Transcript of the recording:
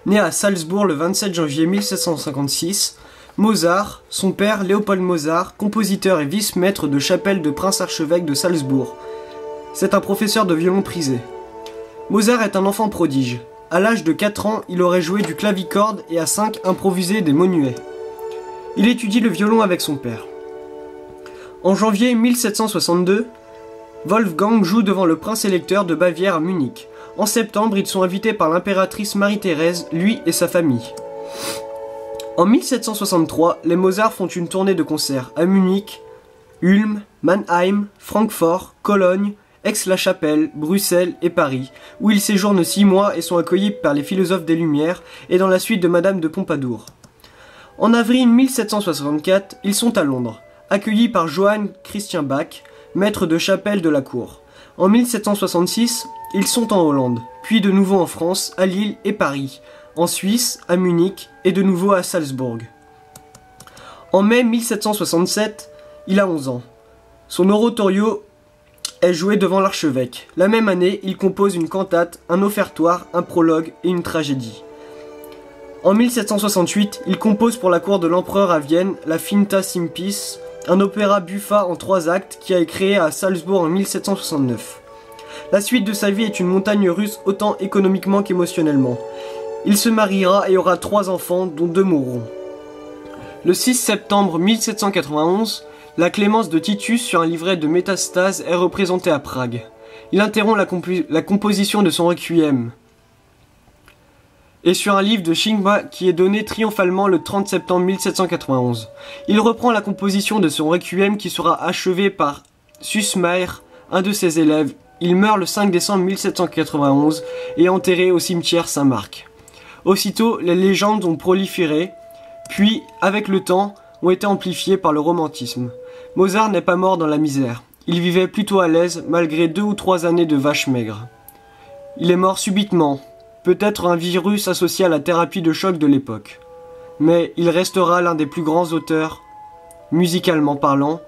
Né à Salzbourg le 27 janvier 1756, Mozart, son père Léopold Mozart, compositeur et vice-maître de chapelle de prince-archevêque de Salzbourg. C'est un professeur de violon prisé. Mozart est un enfant prodige. À l'âge de 4 ans, il aurait joué du clavicorde et à 5 improvisé des menuets. Il étudie le violon avec son père. En janvier 1762, Wolfgang joue devant le prince-électeur de Bavière à Munich. En septembre, ils sont invités par l'impératrice Marie-Thérèse, lui et sa famille. En 1763, les Mozart font une tournée de concerts à Munich, Ulm, Mannheim, Francfort, Cologne, Aix-la-Chapelle, Bruxelles et Paris, où ils séjournent 6 mois et sont accueillis par les philosophes des Lumières et dans la suite de Madame de Pompadour. En avril 1764, ils sont à Londres, accueillis par Johann Christian Bach, maître de chapelle de la cour. En 1766, ils sont en Hollande, puis de nouveau en France, à Lille et Paris, en Suisse, à Munich et de nouveau à Salzbourg. En mai 1767, il a 11 ans. Son oratorio est joué devant l'archevêque. La même année, il compose une cantate, un offertoire, un prologue et une tragédie. En 1768, il compose pour la cour de l'empereur à Vienne la Finta Simpis, un opéra buffa en 3 actes qui a été créé à Salzbourg en 1769. La suite de sa vie est une montagne russe autant économiquement qu'émotionnellement. Il se mariera et aura 3 enfants, dont 2 mourront. Le 6 septembre 1791, la clémence de Titus sur un livret de Métastase est représentée à Prague. Il interrompt la composition de son requiem et sur un livre de Schingba qui est donné triomphalement le 30 septembre 1791. Il reprend la composition de son requiem qui sera achevé par Süssmayr, un de ses élèves. Il meurt le 5 décembre 1791 et est enterré au cimetière Saint-Marc. Aussitôt, les légendes ont proliféré, puis, avec le temps, ont été amplifiées par le romantisme. Mozart n'est pas mort dans la misère. Il vivait plutôt à l'aise, malgré 2 ou 3 années de vache maigre. Il est mort subitement, peut-être un virus associé à la thérapie de choc de l'époque. Mais il restera l'un des plus grands auteurs, musicalement parlant,